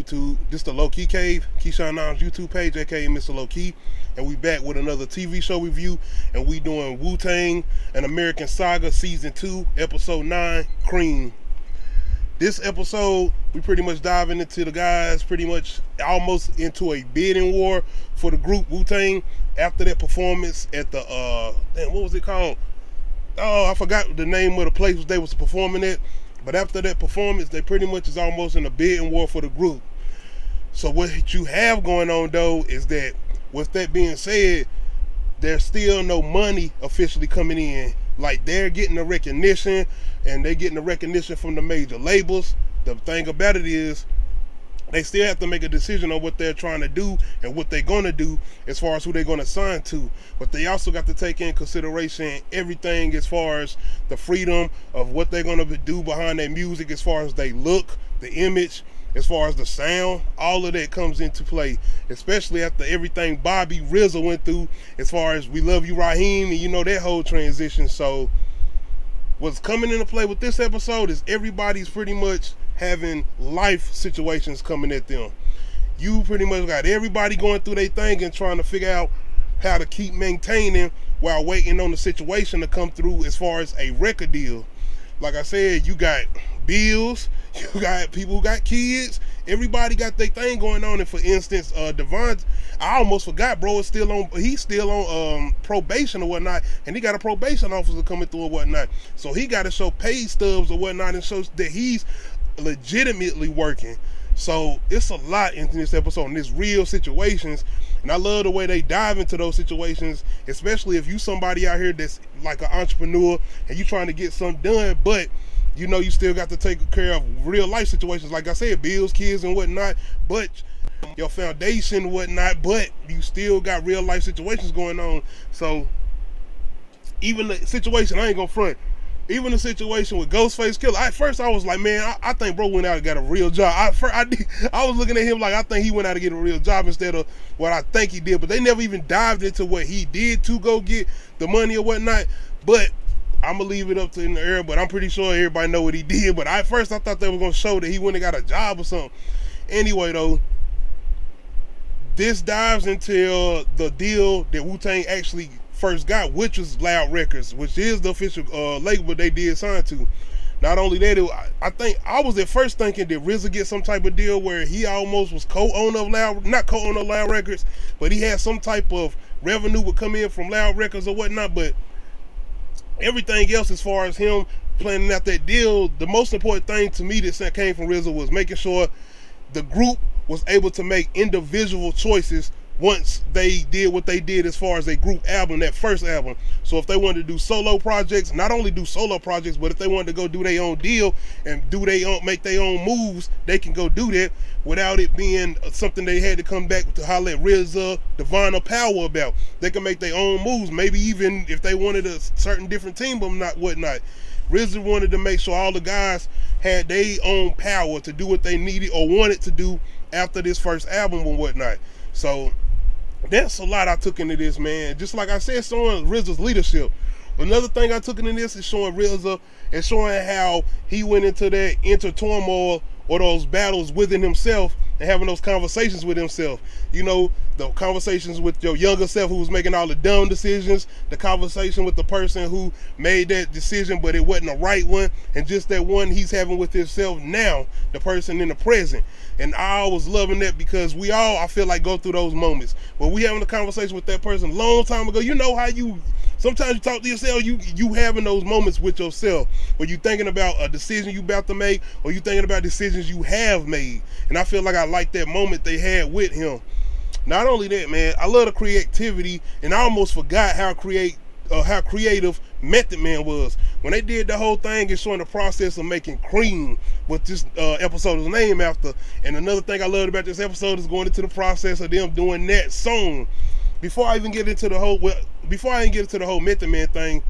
YouTube. This is the Low Key Cave, Keyshawn Non's YouTube page, aka Mr. Low Key, and we back with another TV show review, and we doing WUTANG, An American Saga, Season 2, Episode 9, C.R.E.A.M. This episode, we pretty much diving into the guys, pretty much almost into a bidding war for the group WUTANG after that performance at the, what was it called? Oh, I forgot the name of the place they was performing at. But after that performance, they pretty much is almost in a bidding war for the group. So what you have going on, though, is that with that being said, there's still no money officially coming in. Like, they're getting the recognition, and they're getting the recognition from the major labels. The thing about it is, they still have to make a decision on what they're trying to do and what they're going to do as far as who they're going to sign to. But they also got to take in consideration everything as far as the freedom of what they're going to do behind their music, as far as they look, the image, as far as the sound. All of that comes into play, especially after everything Bobby RZA went through as far as We Love You, Raheem, and you know, that whole transition. So what's coming into play with this episode is everybody's pretty much having life situations coming at them. You pretty much got everybody going through their thing and trying to figure out how to keep maintaining while waiting on the situation to come through as far as a record deal. Like I said, you got bills, you got people who got kids, everybody got their thing going on. And for instance, Devon, I almost forgot, bro, he's still on probation or whatnot, and he got a probation officer coming through or whatnot. So he got to show pay stubs or whatnot and show that he's legitimately working. So it's a lot in this episode, and it's real situations, and I love the way they dive into those situations, especially if you somebody out here that's like an entrepreneur and you trying to get something done, but you know you still got to take care of real life situations, like I said, bills, kids and whatnot, but your foundation and whatnot, but you still got real life situations going on. So even the situation, I ain't gonna front, even the situation with Ghostface Killer, at first I was like, man, I think bro went out and got a real job. I was looking at him like, I think he went out to get a real job instead of what I think he did. But they never even dived into what he did to go get the money or whatnot. But I'm going to leave it up to in the air, but I'm pretty sure everybody know what he did. But at first I thought they were going to show that he went and got a job or something. Anyway, though, this dives into the deal that Wu-Tang actually first got, which was Loud Records, which is the official label they did sign to. Not only that, I think I was at first thinking that RZA get some type of deal where he almost was co-owner of not co-owner of Loud Records, but he had some type of revenue would come in from Loud Records or whatnot. But everything else as far as him planning out that deal, the most important thing to me that came from RZA was making sure the group was able to make individual choices once they did what they did as far as a group album, that first album. So if they wanted to do solo projects, not only do solo projects, but if they wanted to go do their own deal and make their own moves, they can go do that without it being something they had to come back to holler at RZA, Devon, or Power about. They can make their own moves, maybe even if they wanted a certain different team, but not whatnot. RZA wanted to make sure all the guys had their own power to do what they needed or wanted to do after this first album and whatnot. So that's a lot I took into this, man. Just like I said, showing RZA's leadership. Another thing I took into this is showing RZA and showing how he went into that inner turmoil or those battles within himself and having those conversations with himself. You know, the conversations with your younger self who was making all the dumb decisions, the conversation with the person who made that decision but it wasn't the right one, and just that one he's having with himself now, the person in the present. And I was loving that because we all, I feel like, go through those moments when we having a conversation with that person a long time ago. You know how you sometimes you talk to yourself, you having those moments with yourself where you thinking about a decision you about to make, or you thinking about decisions you have made. And I feel like I like that moment they had with him. Not only that, man, I love the creativity, and I almost forgot how creative Method Man was when they did the whole thing and showing the process of making C.R.E.A.M, what this episode is named after. And another thing I loved about this episode is going into the process of them doing that song. Before I even get into the whole Method Man thing,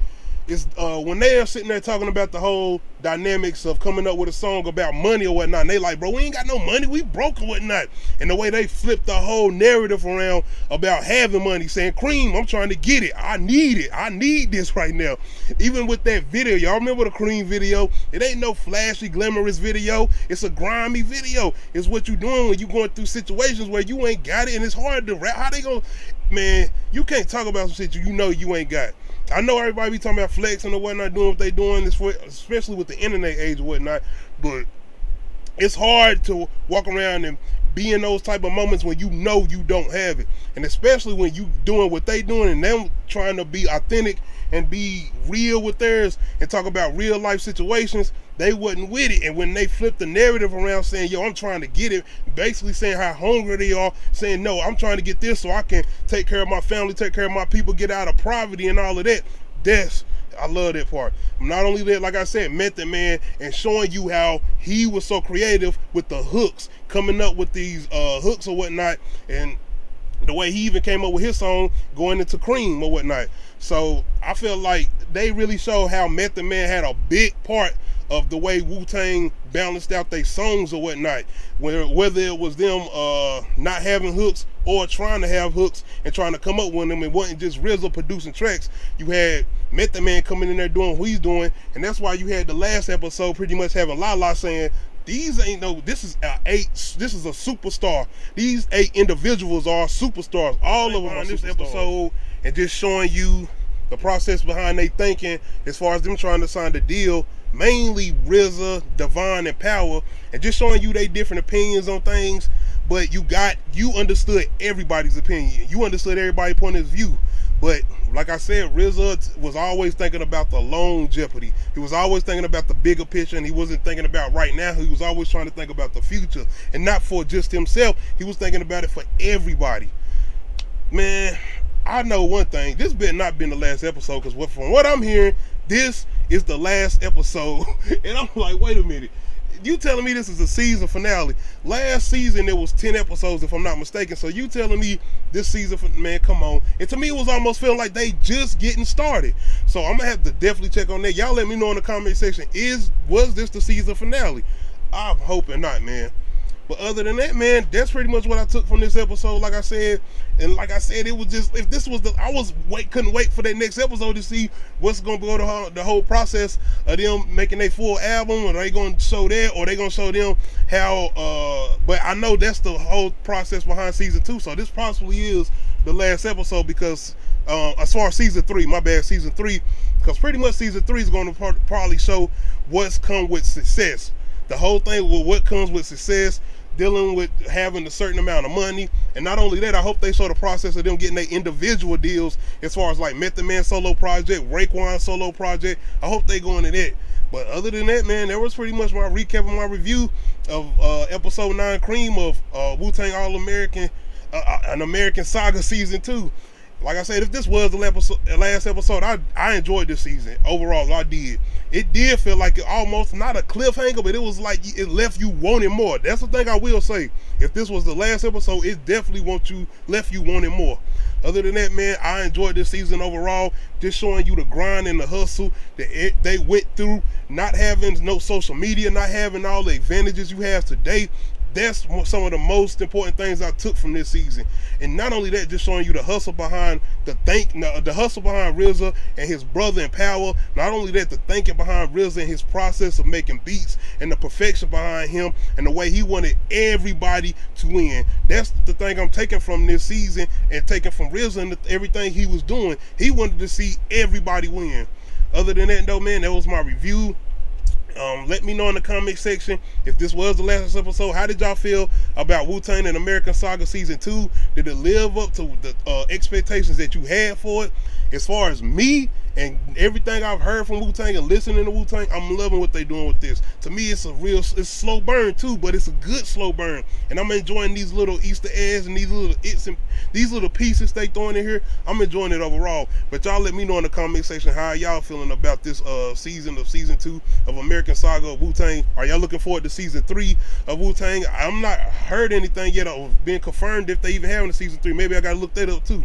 is when they are sitting there talking about the whole dynamics of coming up with a song about money or whatnot. And they like, bro, we ain't got no money, we broke or whatnot. And the way they flipped the whole narrative around about having money, saying, C.R.E.A.M, I'm trying to get it. I need this right now. Even with that video, y'all remember the C.R.E.A.M video? It ain't no flashy, glamorous video. It's a grimy video. It's what you doing when you going through situations where you ain't got it and it's hard to rap. How they gonna, man, you can't talk about some shit you know you ain't got. I know everybody be talking about flexing or whatnot, doing what they doing, especially with the internet age or whatnot, but it's hard to walk around and be in those type of moments when you know you don't have it. And especially when you doing what they doing and them trying to be authentic and be real with theirs and talk about real life situations, they wasn't with it. And when they flipped the narrative around saying, yo, I'm trying to get it, basically saying how hungry they are, saying, no, I'm trying to get this so I can take care of my family, take care of my people, get out of poverty and all of that. I love that part. Not only that, like I said, Method Man, and showing you how he was so creative with the hooks, coming up with these hooks or whatnot, and the way he even came up with his song going into C.R.E.A.M or whatnot. So I feel like they really show how Method Man had a big part of the way Wu-Tang balanced out their songs or whatnot, whether it was them not having hooks or trying to have hooks and trying to come up with them. It wasn't just RZA producing tracks. You had Method Man coming in there doing what he's doing, and that's why you had the last episode pretty much having Lala saying, these ain't no, this is a superstar. These 8 individuals are superstars. All of them on this episode, and just showing you the process behind they thinking as far as them trying to sign the deal. Mainly RZA, Devon, and Power, and just showing you they different opinions on things, but you understood everybody's opinion. You understood everybody's point of view. But like I said, RZA was always thinking about the longevity. He was always thinking about the bigger picture, and he wasn't thinking about right now. He was always trying to think about the future, and not for just himself. He was thinking about it for everybody. Man, I know one thing. This better not been the last episode, because from what I'm hearing, this is the last episode. And I'm like, wait a minute. You telling me this is a season finale? Last season there was 10 episodes if I'm not mistaken. So you telling me this season, man, come on. And to me it was almost feeling like they just getting started. So I'm gonna have to definitely check on that. Y'all let me know in the comment section, was this the season finale? I'm hoping not, man. But other than that, man, that's pretty much what I took from this episode. Like I said, and like I said, it was just, if this was couldn't wait for that next episode to see what's gonna go the whole process of them making their full album. Or they gonna show that, or they gonna show them how. But I know that's the whole process behind season 2. So this possibly is the last episode, because as far as season 3, my bad, season 3, because pretty much season 3 is gonna probably show what's come with success. The whole thing with what comes with success, dealing with having a certain amount of money. And not only that, I hope they show the process of them getting their individual deals, as far as like Method Man solo project, RAEKWON solo project. I hope they go into that. But other than that, man, that was pretty much my recap of my review of episode 9 C.R.E.A.M of Wu-Tang All-American, an American Saga season 2. Like I said, if this was the last episode, I enjoyed this season. Overall, I did. It did feel like it almost, not a cliffhanger, but it was like it left you wanting more. That's the thing I will say. If this was the last episode, it definitely left you wanting more. Other than that, man, I enjoyed this season overall. Just showing you the grind and the hustle that they went through. Not having no social media, not having all the advantages you have today. That's some of the most important things I took from this season. And not only that, just showing you the hustle behind the hustle behind RZA and his brother in Power. Not only that, the thinking behind RZA and his process of making beats, and the perfection behind him, and the way he wanted everybody to win. That's the thing I'm taking from this season, and taking from RZA and everything he was doing. He wanted to see everybody win. Other than that, though, man, that was my review. Let me know in the comment section if this was the last episode. How did y'all feel about Wu-Tang and American Saga season 2? Did it live up to the expectations that you had for it? As far as me and everything I've heard from Wu-Tang and listening to Wu-Tang, I'm loving what they're doing with this. To me, it's slow burn too, but it's a good slow burn. And I'm enjoying these little Easter eggs and these little pieces they throwing in here. I'm enjoying it overall. But y'all let me know in the comment section how y'all feeling about this season 2 of American Saga of Wu-Tang. Are y'all looking forward to season 3 of Wu-Tang? I'm not heard anything yet of being confirmed if they even having a season 3. Maybe I gotta look that up too.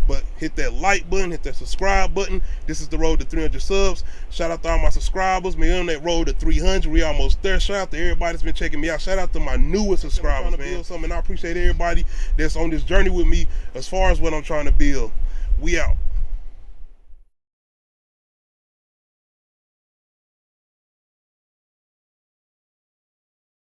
But hit that like button, hit that subscribe button. This is the road to 300 subs. Shout out to all my subscribers. Man, on that road to 300, we almost there. Shout out to everybody that's been checking me out. Shout out to my newest subscribers, man. Something I appreciate everybody that's on this journey with me as far as what I'm trying to build. We out.